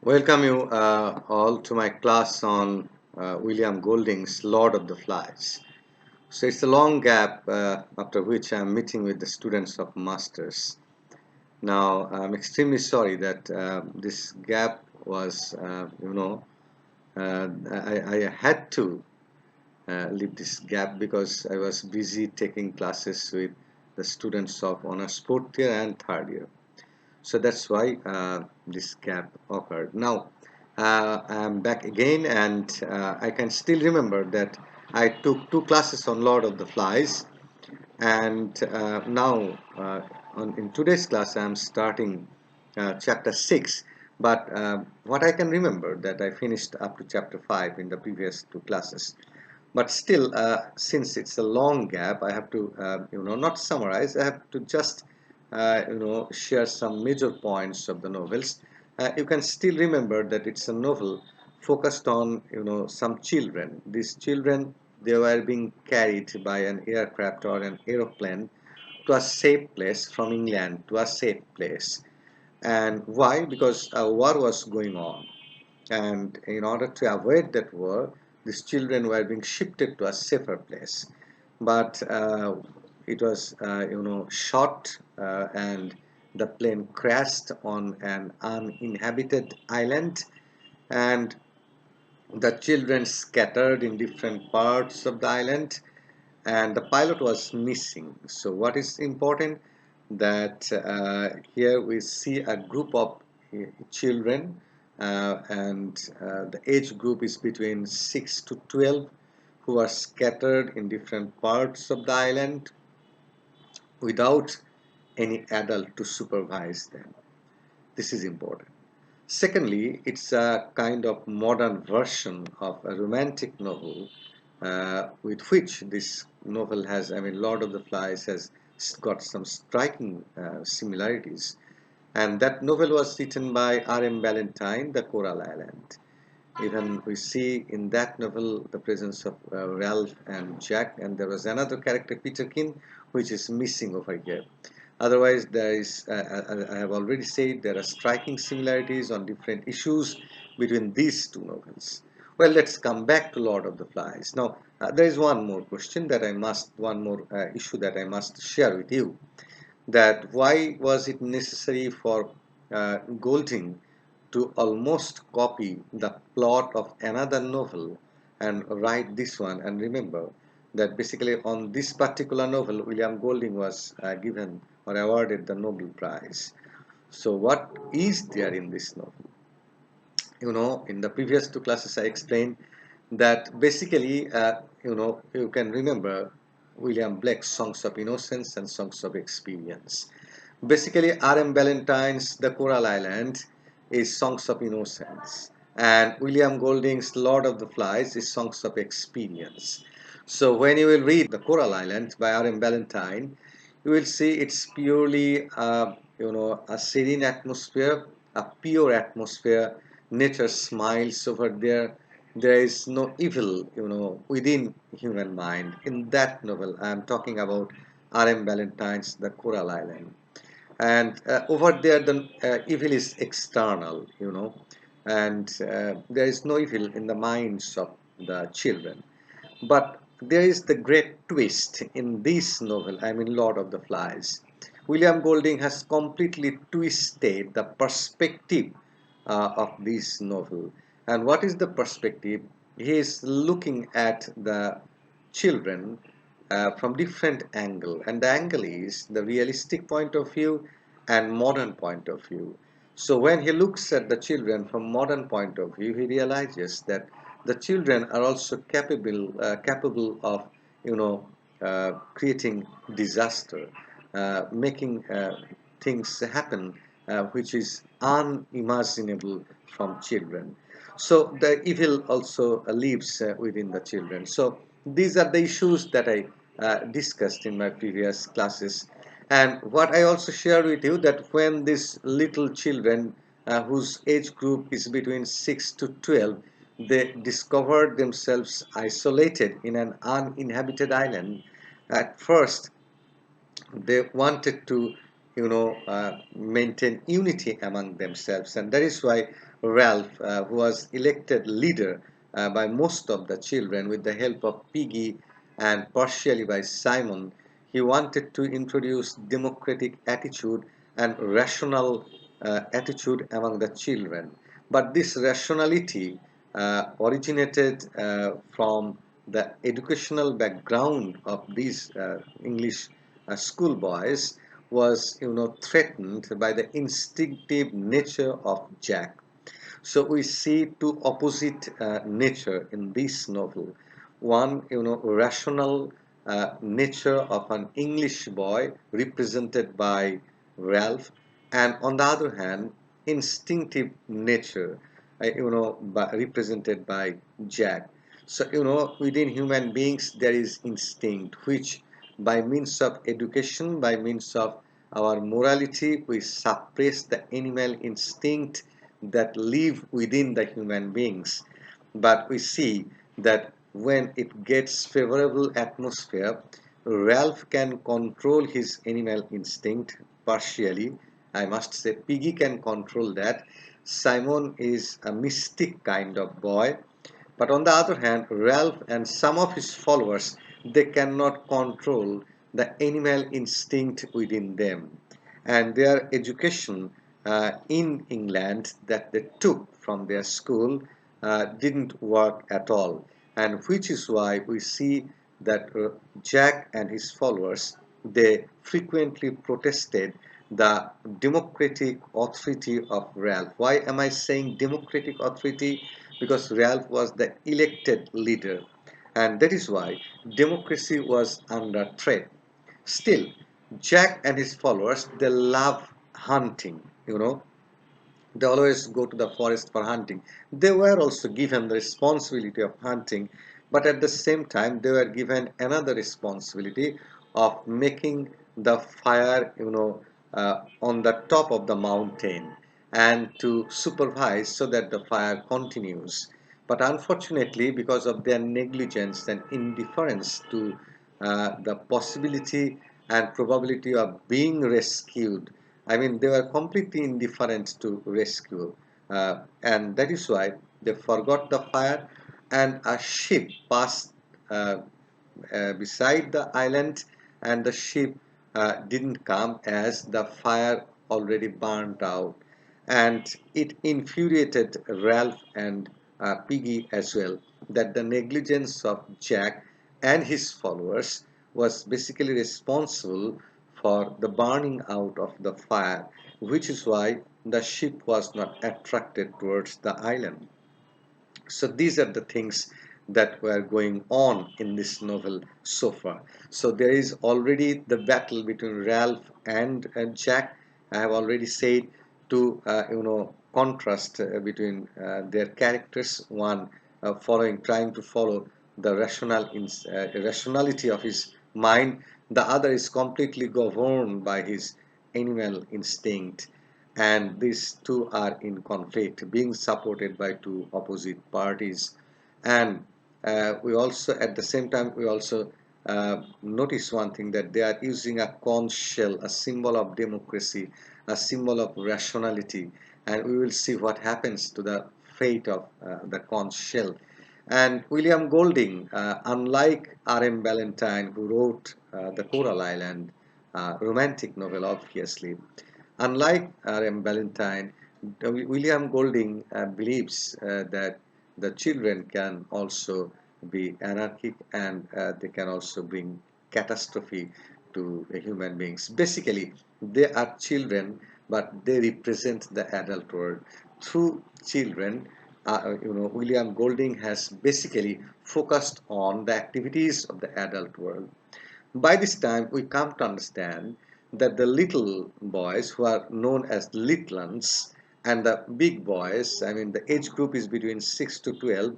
Welcome you all to my class on William Golding's Lord of the Flies. So it's a long gap after which I'm meeting with the students of Masters. Now I'm extremely sorry that this gap was, I had to leave this gap because I was busy taking classes with the students of honors fourth year and third year. So that's why this gap occurred. Now I'm back again, and I can still remember that I took two classes on Lord of the Flies, and now in today's class I'm starting chapter 6. But what I can remember that I finished up to chapter 5 in the previous two classes. But still, since it's a long gap, I have to, not summarize. I have to just, share some major points of the novels. You can still remember that it's a novel focused on, some children. These children, they were being carried by an aircraft or an aeroplane to a safe place from England to a safe place. And why? Because a war was going on, and in order to avoid that war, these children were being shifted to a safer place. But it was shot, and the plane crashed on an uninhabited island, and the children scattered in different parts of the island, and the pilot was missing. So what is important, that here we see a group of children, and the age group is between 6 to 12, who are scattered in different parts of the island without any adult to supervise them. This is important. Secondly, it's a kind of modern version of a romantic novel, with which this novel has, Lord of the Flies has got some striking similarities. And that novel was written by R.M. Ballantyne, The Coral Island. Even we see in that novel the presence of Ralph and Jack, and there was another character, Peterkin, which is missing over here. Otherwise, there is, I have already said, there are striking similarities on different issues between these two novels. Well, let's come back to Lord of the Flies. Now, there is one more question that one more issue that I must share with you. That why was it necessary for Golding to almost copy the plot of another novel and write this one? And remember that basically on this particular novel, William Golding was given or awarded the Nobel Prize. So what is there in this novel? In the previous two classes I explained that basically, you can remember William Blake's Songs of Innocence and Songs of Experience. Basically, R.M. Ballantyne's The Coral Island is Songs of Innocence, and William Golding's Lord of the Flies is Songs of Experience. So when you will read The Coral Island by R.M. Ballantyne, you will see it's purely, a serene atmosphere, a pure atmosphere. Nature smiles over there. There is no evil, within human mind. In that novel, I am talking about R.M. Ballantyne's The Coral Island. And over there, the evil is external, and there is no evil in the minds of the children. But there is the great twist in this novel, Lord of the Flies. William Golding has completely twisted the perspective of this novel. And what is the perspective? He is looking at the children from different angle, and the angle is the realistic point of view and modern point of view. So when he looks at the children from modern point of view, he realizes that the children are also capable of creating disaster, making things happen which is unimaginable from children. So the evil also lives within the children. So these are the issues that I discussed in my previous classes. And what I also shared with you, that when these little children, whose age group is between 6 to 12, they discovered themselves isolated in an uninhabited island. At first, they wanted to maintain unity among themselves, and that is why Ralph, who was elected leader by most of the children with the help of Piggy and partially by Simon, he wanted to introduce democratic attitude and rational attitude among the children. But this rationality originated from the educational background of these English schoolboys was threatened by the instinctive nature of Jack. So we see two opposite nature in this novel. One, rational nature of an English boy represented by Ralph, and on the other hand, instinctive nature, represented by Jack. So, within human beings there is instinct, which by means of education, by means of our morality, we suppress the animal instinct that live within the human beings. But we see that when it gets favorable atmosphere, Ralph can control his animal instinct partially. I must say, Piggy can control that. Simon is a mystic kind of boy. But on the other hand, Ralph and some of his followers, they cannot control the animal instinct within them. And their education in England that they took from their school didn't work at all. And which is why we see that Jack and his followers, they frequently protested the democratic authority of Ralph. Why am I saying democratic authority? Because Ralph was the elected leader, and that is why democracy was under threat. Still, Jack and his followers, they love hunting, they always go to the forest for hunting. They were also given the responsibility of hunting, but at the same time, they were given another responsibility of making the fire, on the top of the mountain and to supervise so that the fire continues. But unfortunately, because of their negligence and indifference to the possibility and probability of being rescued, I mean, they were completely indifferent to rescue, and that is why they forgot the fire, and a ship passed uh, beside the island, and the ship didn't come as the fire already burned out, and it infuriated Ralph and Piggy as well, that the negligence of Jack and his followers was basically responsible for the burning out of the fire, which is why the ship was not attracted towards the island. So these are the things that were going on in this novel so far. So there is already the battle between Ralph and Jack. I have already said, to contrast between their characters. One trying to follow the rationality of his mind. The other is completely governed by his animal instinct, and these two are in conflict, being supported by two opposite parties. And we also, at the same time, we also notice one thing, that they are using a conch shell, a symbol of democracy, a symbol of rationality, and we will see what happens to the fate of the conch shell. And William Golding, unlike R.M. Ballantyne, who wrote the Coral Island romantic novel, obviously, unlike R.M. Ballantyne, William Golding believes that the children can also be anarchic, and they can also bring catastrophe to human beings. Basically, they are children, but they represent the adult world. Through children, William Golding has basically focused on the activities of the adult world. By this time, we come to understand that the little boys, who are known as litlans, and the big boys, I mean, the age group is between 6 to 12,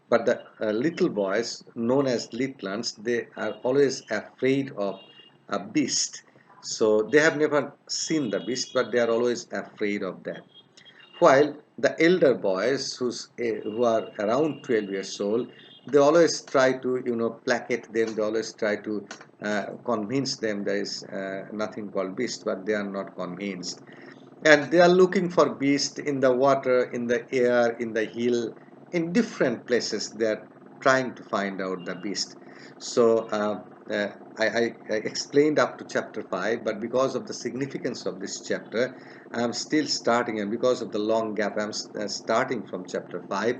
but the little boys, known as litlans, they are always afraid of a beast. So they have never seen the beast, but they are always afraid of that. While the elder boys, who are around 12 years old, they always try to placate them. They always try to convince them there is nothing called beast, but they are not convinced. and they are looking for beast in the water, in the air, in the hill, in different places. They are trying to find out the beast. So uh, I explained up to chapter 5, but because of the significance of this chapter, I am still starting, and because of the long gap, I am starting from chapter 5,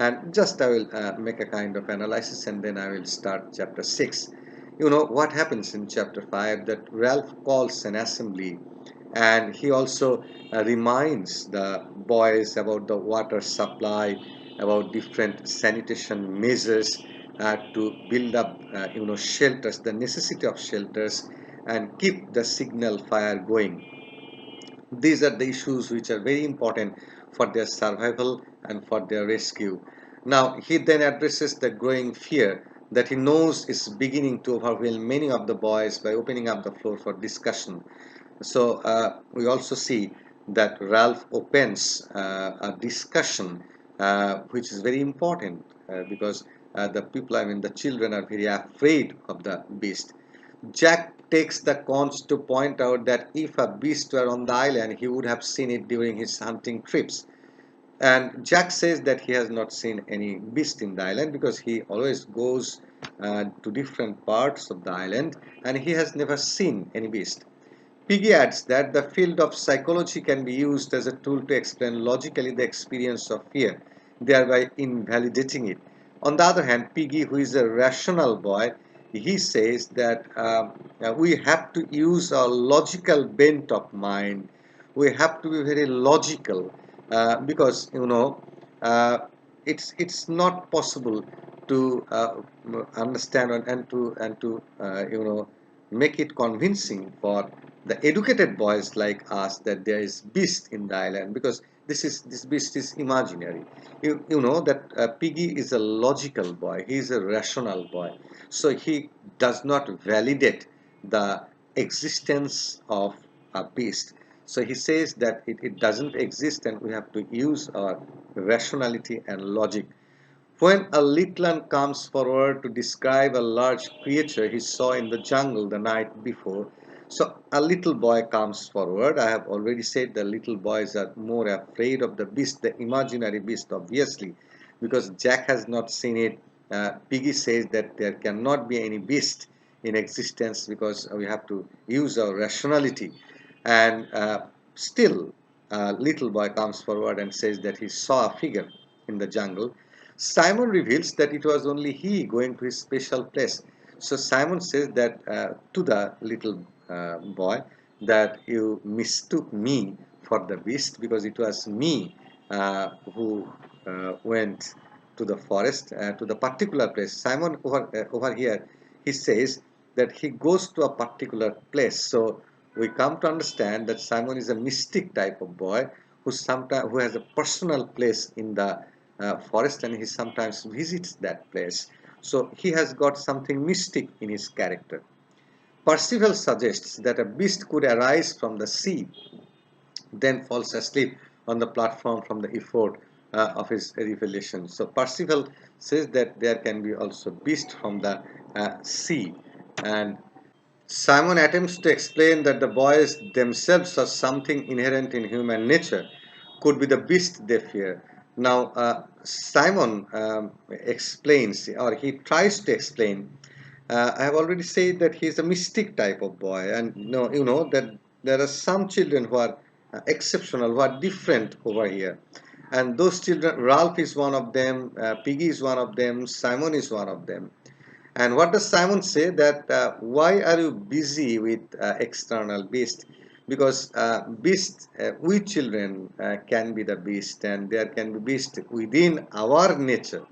and just I will make a kind of analysis, and then I will start chapter 6. You know what happens in chapter 5, that Ralph calls an assembly, and he also reminds the boys about the water supply, about different sanitation measures to build up shelters, the necessity of shelters, and keep the signal fire going. These are the issues which are very important for their survival and for their rescue. Now, he then addresses the growing fear that he knows is beginning to overwhelm many of the boys by opening up the floor for discussion. So, we also see that Ralph opens a discussion which is very important because the people, I mean, the children are very afraid of the beast. Jack takes the cons to point out that if a beast were on the island, he would have seen it during his hunting trips. And Jack says that he has not seen any beast in the island because he always goes to different parts of the island and he has never seen any beast. Piggy adds that the field of psychology can be used as a tool to explain logically the experience of fear, thereby invalidating it. On the other hand, Piggy, who is a rational boy, he says that we have to use our logical bent of mind. We have to be very logical because uh, it's not possible to understand and to make it convincing for the educated boys like us that there is beast in the island, because this beast is imaginary. You know that Piggy is a logical boy, he is a rational boy, so he does not validate the existence of a beast. So he says that it doesn't exist and we have to use our rationality and logic. When a little one comes forward to describe a large creature he saw in the jungle the night before, so a little boy comes forward. I have already said the little boys are more afraid of the beast, the imaginary beast, obviously, because Jack has not seen it. Piggy says that there cannot be any beast in existence because we have to use our rationality. And still, a little boy comes forward and says that he saw a figure in the jungle. Simon reveals that it was only he going to his special place. So Simon says that to the little boy that you mistook me for the beast because it was me who went to the forest to the particular place. Simon over here, he says that he goes to a particular place. So we come to understand that Simon is a mystic type of boy who has a personal place in the forest, and he sometimes visits that place. So he has got something mystic in his character. Percival suggests that a beast could arise from the sea, then falls asleep on the platform from the effort of his revelation. So Percival says that there can be also beast from the sea, and Simon attempts to explain that the boys themselves are something inherent in human nature, could be the beast they fear. Now, Simon explains, or he tries to explain. I have already said that he is a mystic type of boy, and you know that there are some children who are exceptional, who are different over here. And those children, Ralph is one of them, Piggy is one of them, Simon is one of them. And what does Simon say? That why are you busy with external beast? Because beast, we children can be the beast, and there can be beast within our nature.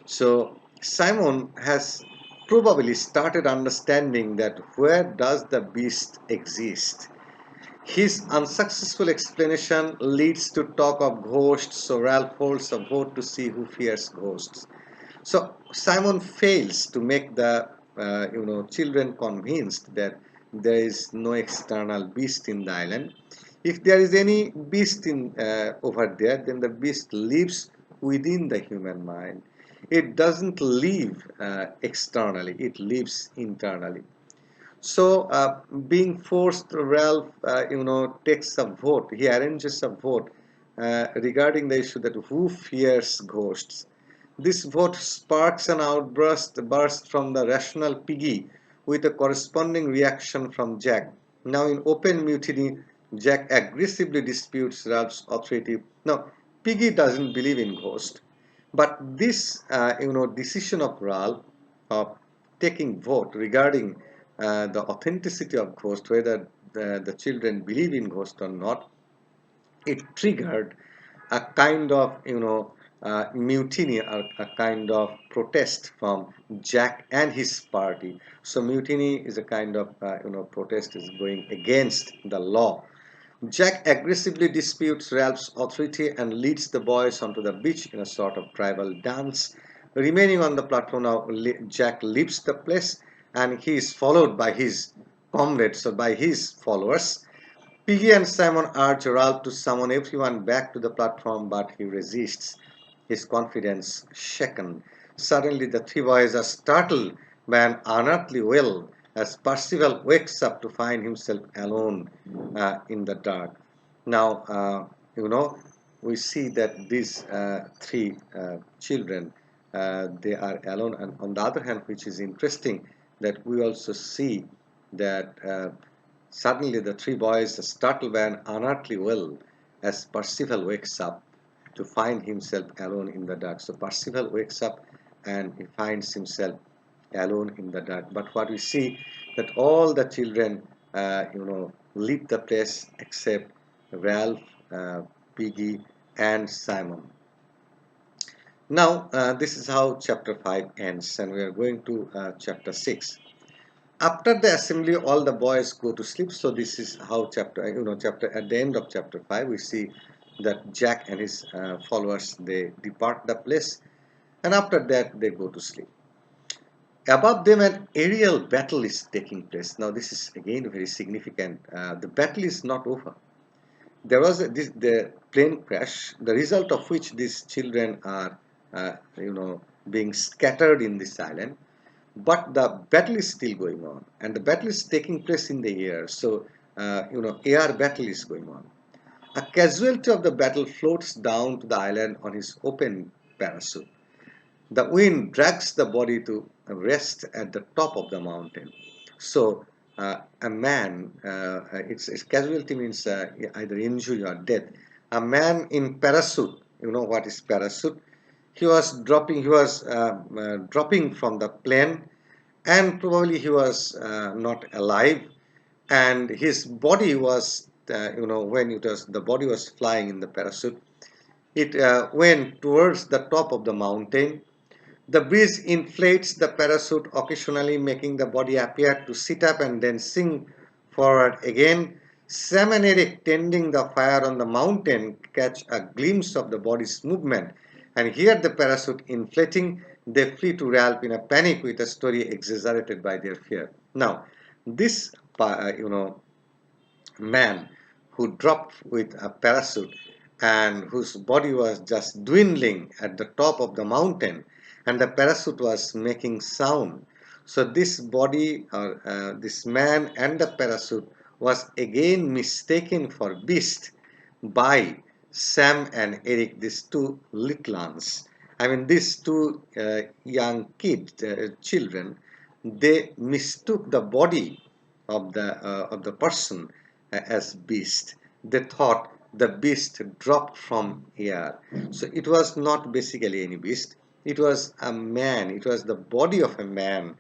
So Simon has probably started understanding that where does the beast exist. His unsuccessful explanation leads to talk of ghosts, so Ralph holds a vote to see who fears ghosts. So Simon fails to make the children convinced that there is no external beast in the island. If there is any beast in over there, then the beast lives within the human mind. It doesn't live externally; it lives internally. So, being forced, Ralph, takes a vote. He arranges a vote regarding the issue that who fears ghosts. This vote sparks an burst from the rational Piggy, with a corresponding reaction from Jack. Now, in open mutiny, Jack aggressively disputes Ralph's authority. Now, Piggy doesn't believe in ghosts, but this, decision of Ralph of taking vote regarding the authenticity of ghost, whether the children believe in ghost or not, it triggered a kind of mutiny, a kind of protest from Jack and his party. So mutiny is a kind of protest is going against the law. Jack aggressively disputes Ralph's authority and leads the boys onto the beach in a sort of tribal dance. Remaining on the platform now, Jack leaves the place and he is followed by his comrades or by his followers. Piggy and Simon urge Ralph to summon everyone back to the platform, but he resists, his confidence shaken. Suddenly, the three boys are startled by an unearthly wail as Percival wakes up to find himself alone in the dark. Now, we see that these three children they are alone, and on the other hand, which is interesting, that we also see that. Suddenly, the three boys are startled by an unearthly wail as Percival wakes up to find himself alone in the dark. So Percival wakes up and he finds himself alone in the dark. But what we see that all the children, leave the place except Ralph, Piggy, and Simon. Now, this is how chapter 5 ends, and we are going to chapter 6. After the assembly, all the boys go to sleep. So this is how chapter at the end of chapter 5, we see that Jack and his followers, they depart the place, and after that they go to sleep. Above them, an aerial battle is taking place. Now this is again very significant. The battle is not over. There was the plane crash, the result of which these children are being scattered in this island. But the battle is still going on, and the battle is taking place in the air. So, air battle is going on. A casualty of the battle floats down to the island on his open parachute. The wind drags the body to rest at the top of the mountain. So, a man, it's casualty means either injury or death. A man in parachute, you know what is parachute? He was dropping from the plane, and probably he was not alive, and his body was when the body was flying in the parachute, it went towards the top of the mountain. The breeze inflates the parachute, occasionally making the body appear to sit up and then sink forward again. Sam and Eric, tending the fire on the mountain, catch a glimpse of the body's movement and hear the parachute inflating. They flee to Ralph in a panic, with a story exaggerated by their fear. Now, this, man who dropped with a parachute and whose body was just dwindling at the top of the mountain, and the parachute was making sound. So this body, or this man and the parachute, was again mistaken for beast by Sam and Eric, these two little ones. I mean, these two young children, they mistook the body of the person as beast. They thought the beast dropped from air. So it was not basically any beast. It was a man. It was the body of a man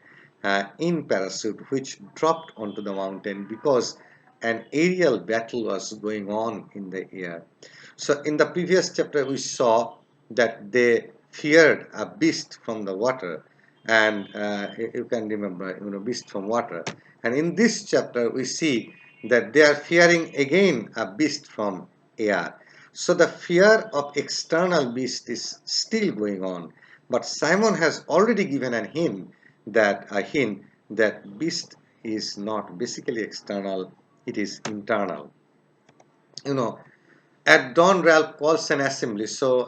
in parachute, which dropped onto the mountain because an aerial battle was going on in the air. So in the previous chapter, we saw that they feared a beast from the water, and you can remember, beast from water. And in this chapter, we see that they are fearing again a beast from air. So the fear of external beast is still going on. But Simon has already given a hint that beast is not basically external, it is internal. You know, at dawn, Ralph calls an assembly. So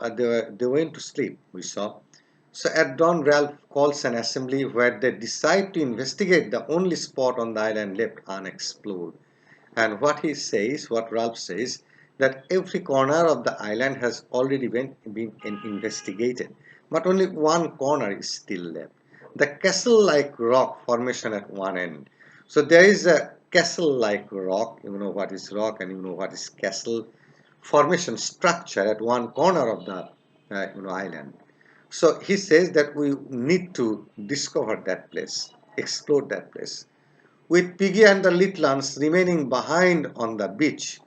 they went to sleep, we saw. So at dawn, Ralph calls an assembly where they decide to investigate the only spot on the island left unexplored. And what Ralph says, that every corner of the island has already been investigated, but only one corner is still left. The castle-like rock formation at one end. So there is a castle-like rock, you know what is rock and you know what is castle formation structure at one corner of the island. So he says that we need to discover that place, explore that place. With Piggy and the little ones remaining behind on the beach,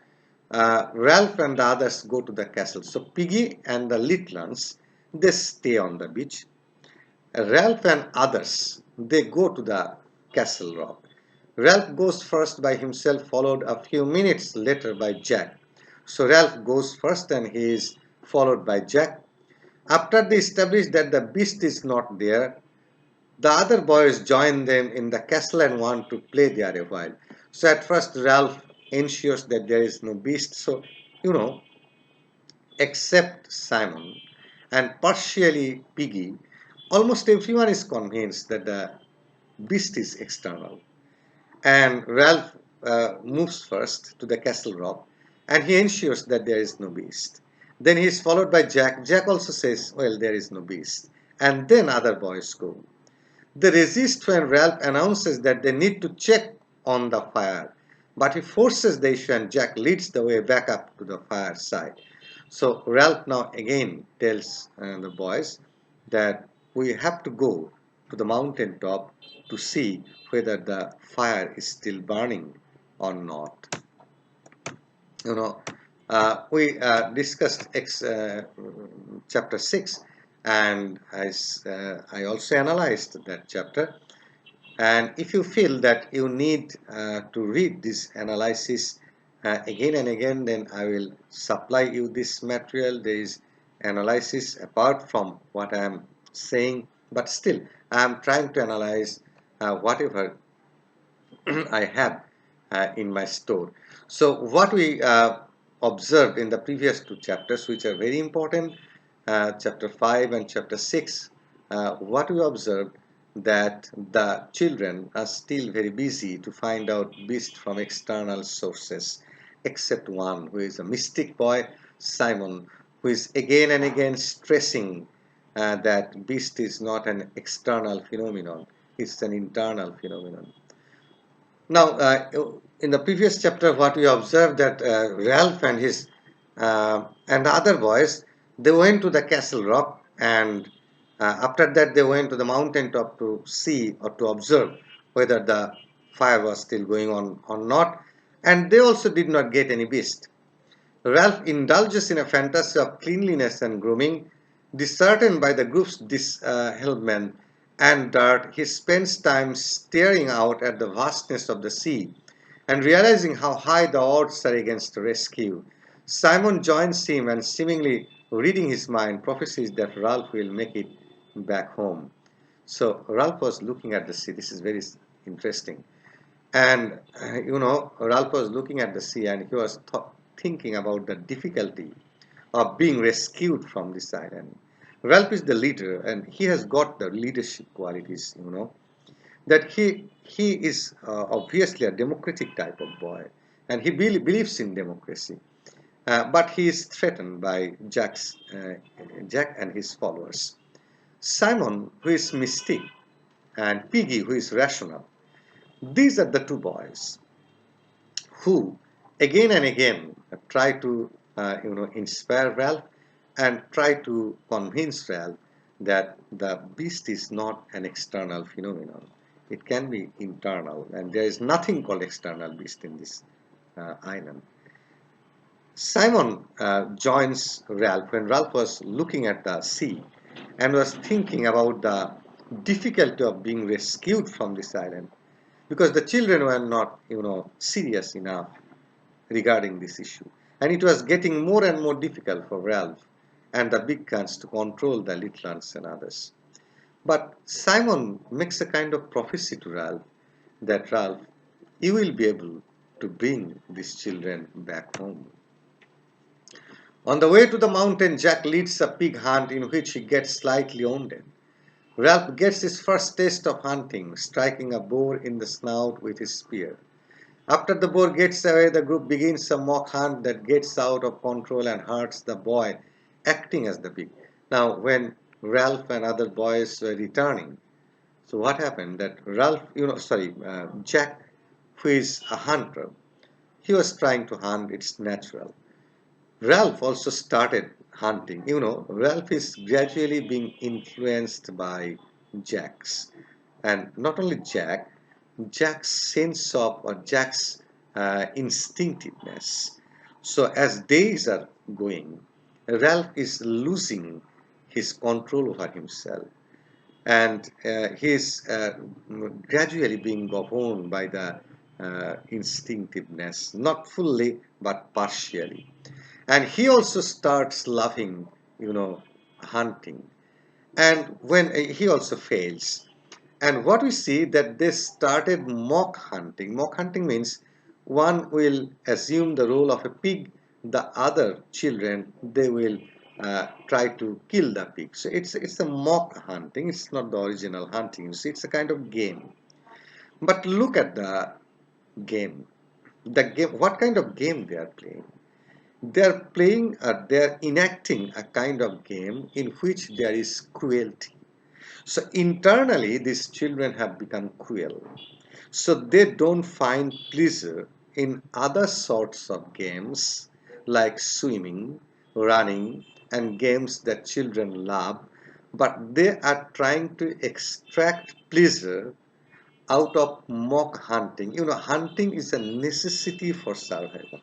Ralph and the others go to the castle. So Piggy and the little ones, they stay on the beach. Ralph and others, they go to the castle rock. Ralph goes first by himself, followed a few minutes later by Jack. So Ralph goes first and he is followed by Jack. After they establish that the beast is not there, the other boys join them in the castle and want to play there a while. So at first Ralph ensures that there is no beast. So, you know, except Simon and partially Piggy, almost everyone is convinced that the beast is external. And Ralph moves first to the castle rock and he ensures that there is no beast. Then he is followed by Jack. Jack also says, well, there is no beast. And then other boys go. They resist when Ralph announces that they need to check on the fire, but he forces the issue and Jack leads the way back up to the fire side. So Ralph now again tells the boys that we have to go to the mountain top to see whether the fire is still burning or not. You know, we discussed chapter 6 and I also analyzed that chapter. And if you feel that you need to read this analysis again and again, then I will supply you this material. There is analysis apart from what I am saying, but still I am trying to analyze whatever I have in my store. So what we observed in the previous two chapters, which are very important, chapter 5 and chapter 6, what we observed that the children are still very busy to find out beast from external sources, except one who is a mystic boy, Simon, who is again and again stressing that beast is not an external phenomenon, it's an internal phenomenon. Now, in the previous chapter, what we observed that Ralph and his and the other boys, they went to the castle rock, and after that they went to the mountain top to see or to observe whether the fire was still going on or not, and they also did not get any beast. Ralph indulges in a fantasy of cleanliness and grooming. Disheartened by the group's dishevelment and dirt, he spends time staring out at the vastness of the sea and realizing how high the odds are against rescue. Simon joins him and, seemingly reading his mind, prophesies that Ralph will make it back home. So Ralph was looking at the sea. This is very interesting. And Ralph was looking at the sea and he was thinking about the difficulty of being rescued from this island. Ralph is the leader and he has got the leadership qualities, that he is obviously a democratic type of boy and he believes in democracy. But he is threatened by Jack and his followers. Simon, who is mystic, and Piggy, who is rational. These are the two boys who again and again try to inspire Ralph and try to convince Ralph that the beast is not an external phenomenon. It can be internal, and there is nothing called external beast in this island. Simon joins Ralph when Ralph was looking at the sea and was thinking about the difficulty of being rescued from this island, because the children were not, serious enough regarding this issue. And it was getting more and more difficult for Ralph and the big guns to control the little ones and others. But Simon makes a kind of prophecy to Ralph that Ralph, you will be able to bring these children back home. On the way to the mountain, Jack leads a pig hunt in which he gets slightly wounded. Ralph gets his first taste of hunting, striking a boar in the snout with his spear. After the boar gets away, the group begins a mock hunt that gets out of control and hurts the boy acting as the pig. Now, when Ralph and other boys were returning, so what happened that Jack, who is a hunter, he was trying to hunt, it's natural. Ralph also started hunting. Ralph is gradually being influenced by Jack's. And not only Jack's sense of or Jack's instinctiveness. So as days are going, Ralph is losing his control over himself, and he is gradually being governed by the instinctiveness, not fully but partially. And he also starts loving, you know, hunting. And when he also fails, and what we see that they started mock hunting. Mock hunting means one will assume the role of a pig, the other children they will try to kill the pig. So it's a mock hunting. It's not the original hunting. You see, it's a kind of game. But look at the game. The game. What kind of game they are playing? They are enacting a kind of game in which there is cruelty. So internally, these children have become cruel. So they don't find pleasure in other sorts of games like swimming, running, and games that children love, but they are trying to extract pleasure out of mock hunting. Hunting is a necessity for survival.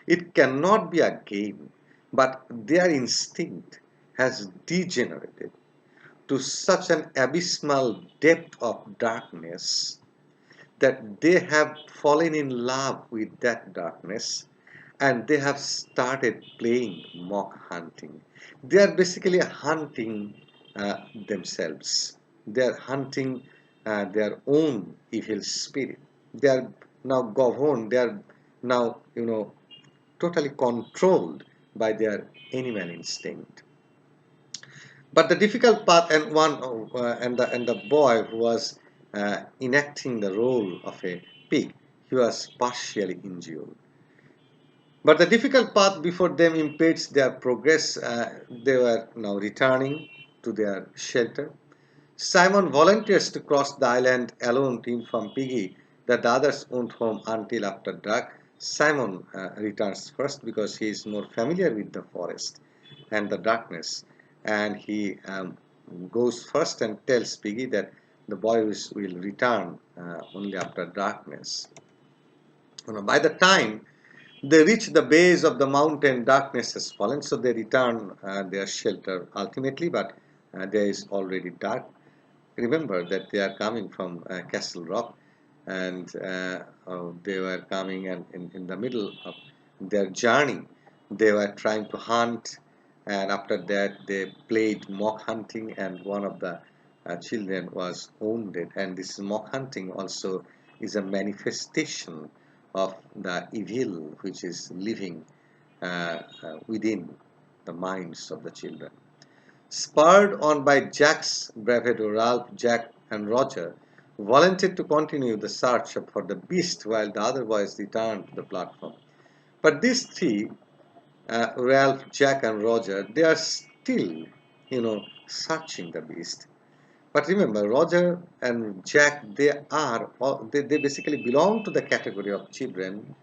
It cannot be a game, but their instinct has degenerated to such an abysmal depth of darkness that they have fallen in love with that darkness and they have started playing mock hunting. They are basically hunting themselves. They are hunting their own evil spirit. They are now governed. They are now, totally controlled by their animal instinct. But the difficult part, and the boy who was enacting the role of a pig, he was partially injured. But the difficult path before them impedes their progress. They were now returning to their shelter. Simon volunteers to cross the island alone to inform Piggy that the others won't home until after dark. Simon returns first because he is more familiar with the forest and the darkness, and he goes first and tells Piggy that the boys will return only after darkness. By the time they reach the base of the mountain, darkness has fallen, so they return their shelter ultimately, but there is already dark. Remember that they are coming from Castle Rock, and they were coming, and in the middle of their journey they were trying to hunt, and after that they played mock hunting, and one of the children was wounded. And this mock hunting also is a manifestation of the evil which is living within the minds of the children. Spurred on by Jack's bravado, Ralph, Jack, and Roger volunteered to continue the search for the beast while the other boys returned to the platform. But these three, Ralph, Jack, and Roger, they are still, searching the beast. But remember, Roger and Jack, they basically belong to the category of children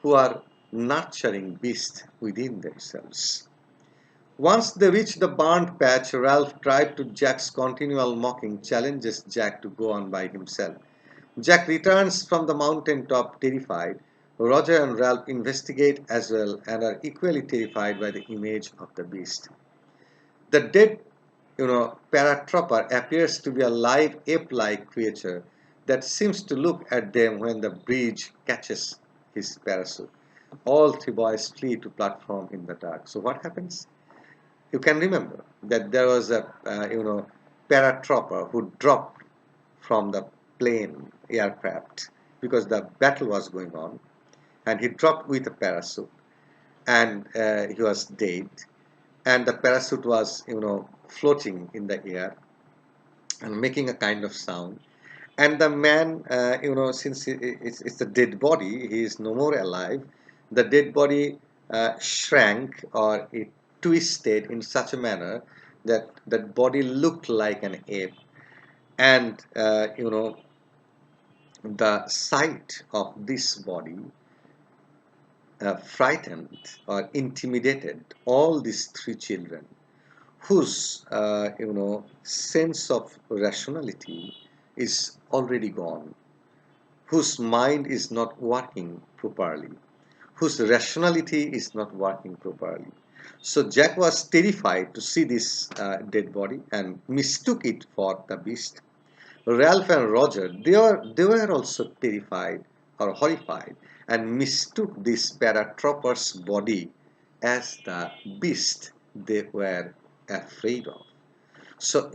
who are nurturing beasts within themselves. Once they reach the burnt patch, Ralph, tried to Jack's continual mocking, challenges Jack to go on by himself. Jack returns from the mountain top terrified. Roger and Ralph investigate as well and are equally terrified by the image of the beast. The dead, paratrooper appears to be a live ape-like creature that seems to look at them when the breeze catches his parachute. All three boys flee to platform in the dark. So what happens? You can remember that there was a paratrooper who dropped from the plane aircraft because the battle was going on, and he dropped with a parachute, and he was dead, and the parachute was floating in the air, and making a kind of sound. And the man, since it's a dead body, he is no more alive. The dead body shrank, or it twisted in such a manner that that body looked like an ape. And the sight of this body frightened or intimidated all these three children, whose sense of rationality is already gone, whose mind is not working properly, whose rationality is not working properly. So Jack was terrified to see this dead body and mistook it for the beast. Ralph and Roger, they were also terrified or horrified and mistook this paratrooper's body as the beast they were afraid of. So,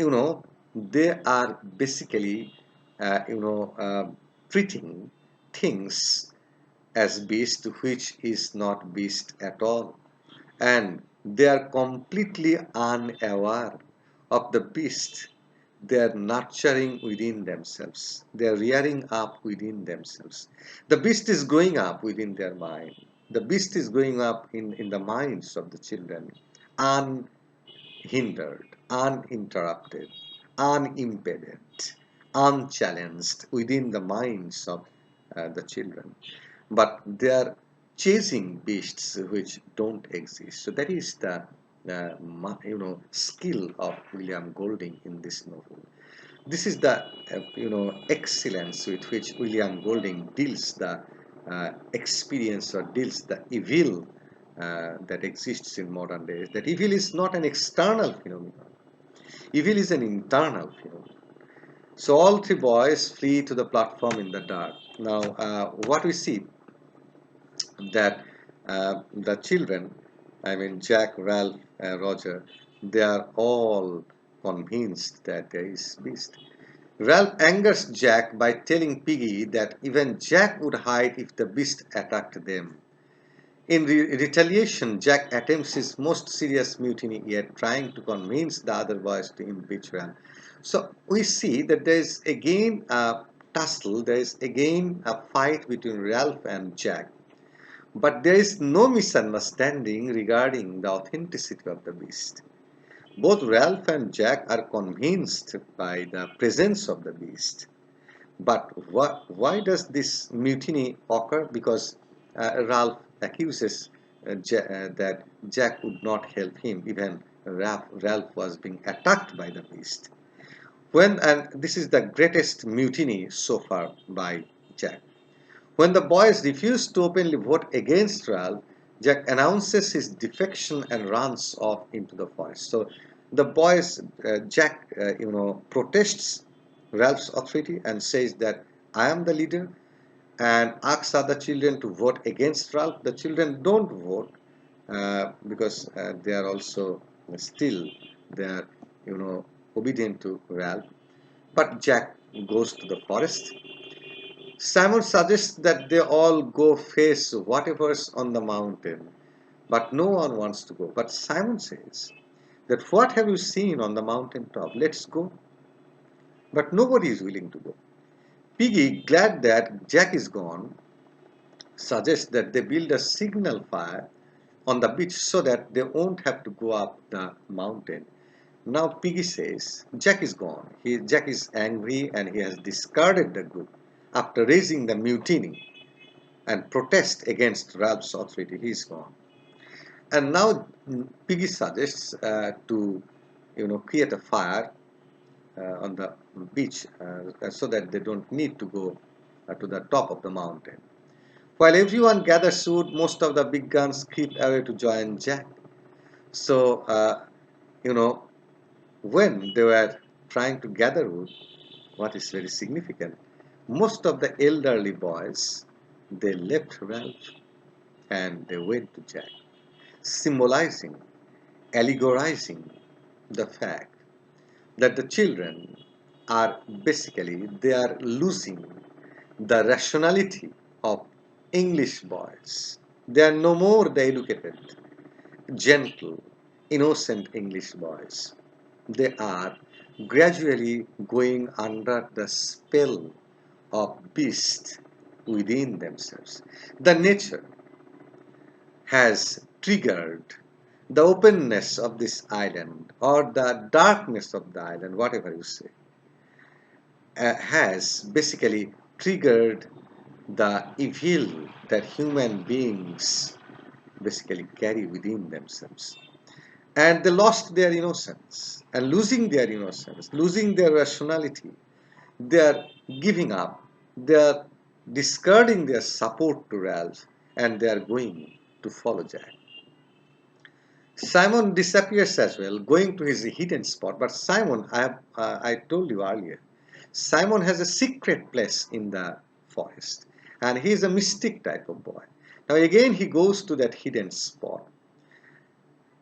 they are basically, treating things as beast, which is not beast at all. And they are completely unaware of the beast they are nurturing within themselves. They are rearing up within themselves. The beast is growing up within their mind. The beast is growing up in the minds of the children, unhindered, uninterrupted, unimpeded, unchallenged within the minds of the children. But they are chasing beasts which don't exist. So that is the skill of William Golding in this novel. This is the excellence with which William Golding deals the experience, or deals the evil that exists in modern days. That evil is not an external phenomenon. Evil is an internal phenomenon. So all three boys flee to the platform in the dark. Now, what we see that the children, I mean Jack, Ralph, Roger, they are all convinced that there is beast. Ralph angers Jack by telling Piggy that even Jack would hide if the beast attacked them. In retaliation, Jack attempts his most serious mutiny yet, trying to convince the other boys to impeach Ralph. So we see that there is again a tussle, there is again a fight between Ralph and Jack. But there is no misunderstanding regarding the authenticity of the beast. Both Ralph and Jack are convinced by the presence of the beast. But why does this mutiny occur? Because Ralph accuses that Jack would not help him, even Ralph was being attacked by the beast. And this is the greatest mutiny so far by Jack. When the boys refuse to openly vote against Ralph, Jack announces his defection and runs off into the forest. So the boys, Jack, protests Ralph's authority and says that I am the leader, and asks other children to vote against Ralph. The children don't vote because they are also still they are obedient to Ralph. But Jack goes to the forest. Simon suggests that they all go face whatever's on the mountain, but no one wants to go. But Simon says that what have you seen on the mountain top? Let's go. But nobody is willing to go. Piggy, glad that Jack is gone, suggests that they build a signal fire on the beach so that they won't have to go up the mountain. Now Piggy says Jack is gone. Jack is angry and he has discarded the group after raising the mutiny and protest against Ralph's authority. He is gone. And now Piggy suggests to create a fire on the beach so that they don't need to go to the top of the mountain. While everyone gathers wood, most of the big guns creep away to join Jack. So, when they were trying to gather wood, what is very significant, most of the elderly boys, they left Ralph and they went to Jack, symbolizing, allegorizing the fact that the children are basically, they are losing the rationality of English boys. They are no more the educated, gentle, innocent English boys. They are gradually going under the spell of beasts within themselves. The nature has triggered the openness of this island or the darkness of the island, whatever you say, has basically triggered the evil that human beings basically carry within themselves. And they lost their innocence. And losing their innocence, losing their rationality, they are giving up, they are discarding their support to Ralph, and they are going to follow Jack. Simon disappears as well, going to his hidden spot. But Simon, I told you earlier, Simon has a secret place in the forest, and he is a mystic type of boy. Now again, he goes to that hidden spot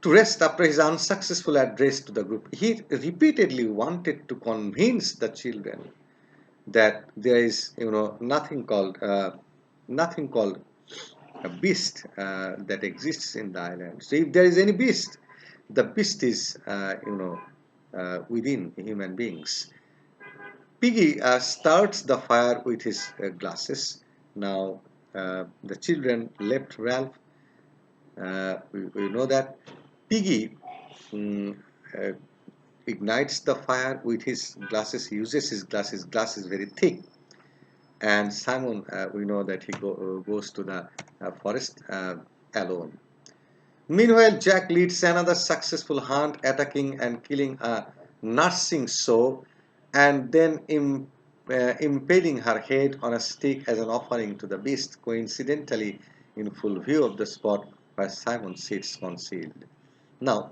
to rest after his unsuccessful address to the group. He repeatedly wanted to convince the children that there is, nothing called a beast that exists in the island. So if there is any beast, the beast is, within human beings. Piggy starts the fire with his glasses. Now the children left Ralph. We know that Piggy mm, uh, ignites the fire with his glasses. He uses his glasses. Glass is very thick. And Simon, we know that he goes to the forest alone. Meanwhile, Jack leads another successful hunt, attacking and killing a nursing sow, and then impaling her head on a stick as an offering to the beast, coincidentally in full view of the spot where Simon sits concealed. Now,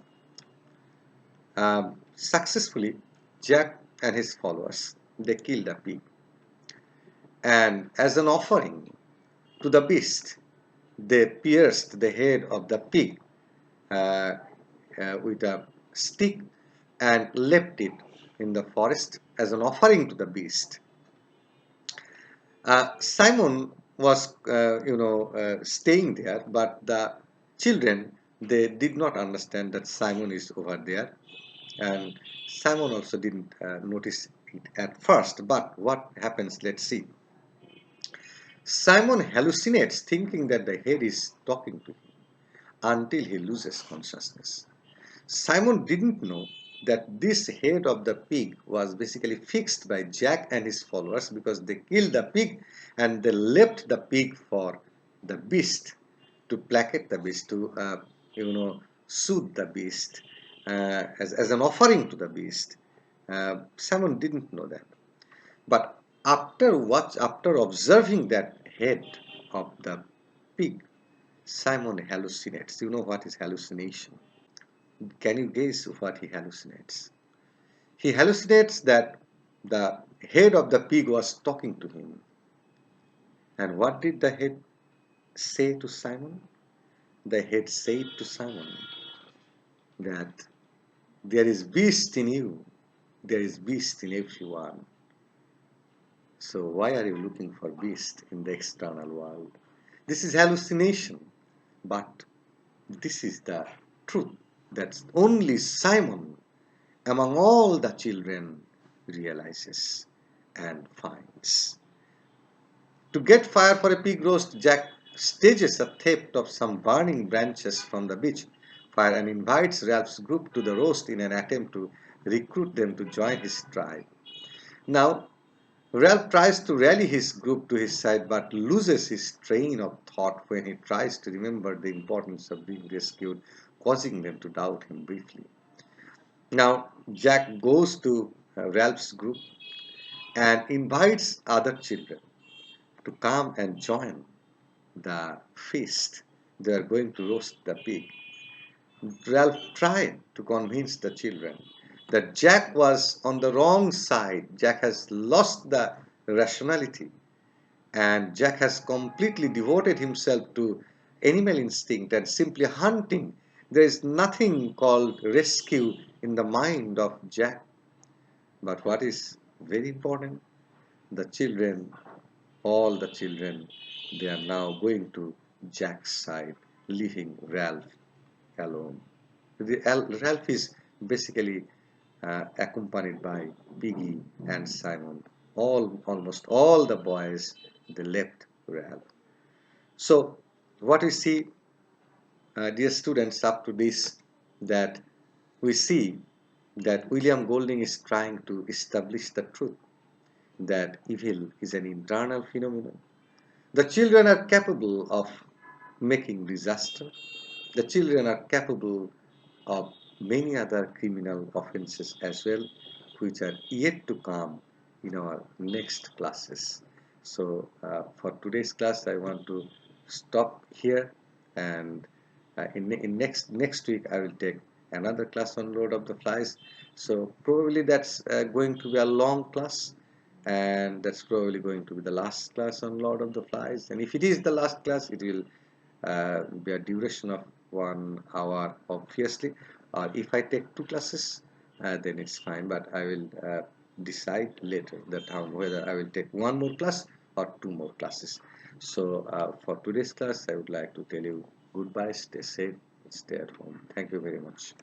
successfully, Jack and his followers, they killed a pig, and as an offering to the beast, they pierced the head of the pig uh, with a stick and left it in the forest as an offering to the beast. Simon was, staying there, but the children, they did not understand that Simon is over there, and Simon also didn't notice it at first. But what happens? Let's see. Simon hallucinates, thinking that the head is talking to him until he loses consciousness. Simon didn't know that this head of the pig was basically fixed by Jack and his followers because they killed the pig and they left the pig for the beast to placate the beast, to soothe the beast as an offering to the beast. Simon didn't know that. But after observing that head of the pig, Simon hallucinates. You know what is hallucination? Can you guess what he hallucinates? He hallucinates that the head of the pig was talking to him. And what did the head say to Simon? The head said to Simon that there is beast in you, there is beast in everyone. So why are you looking for beast in the external world? This is hallucination, but this is the truth that only Simon among all the children realizes and finds. To get fire for a pig roast, Jack stages a theft of some burning branches from the beach fire and invites Ralph's group to the roast in an attempt to recruit them to join his tribe. Now, Ralph tries to rally his group to his side but loses his train of thought when he tries to remember the importance of being rescued, causing them to doubt him briefly. Now, Jack goes to Ralph's group and invites other children to come and join the feast. They are going to roast the pig. Ralph tried to convince the children that Jack was on the wrong side. Jack has lost the rationality, and Jack has completely devoted himself to animal instinct and simply hunting. There is nothing called rescue in the mind of Jack. But what is very important? The children, all the children, they are now going to Jack's side, leaving Ralph alone. Ralph is basically accompanied by Piggy and Simon. Almost all the boys, they left Ralph. So, what we see, dear students, up to this, that we see that William Golding is trying to establish the truth that evil is an internal phenomenon. The children are capable of making disaster. The children are capable of many other criminal offenses as well, which are yet to come in our next classes. So, for today's class, I want to stop here, and in next week, I will take another class on Lord of the Flies. So, probably that's going to be a long class, and that's probably going to be the last class on Lord of the Flies. And if it is the last class, it will be a duration of 1 hour, obviously. Or if I take two classes, then it's fine, but I will decide later that whether I will take one more class or two more classes. So for today's class, I would like to tell you goodbye, stay safe, stay at home. Thank you very much.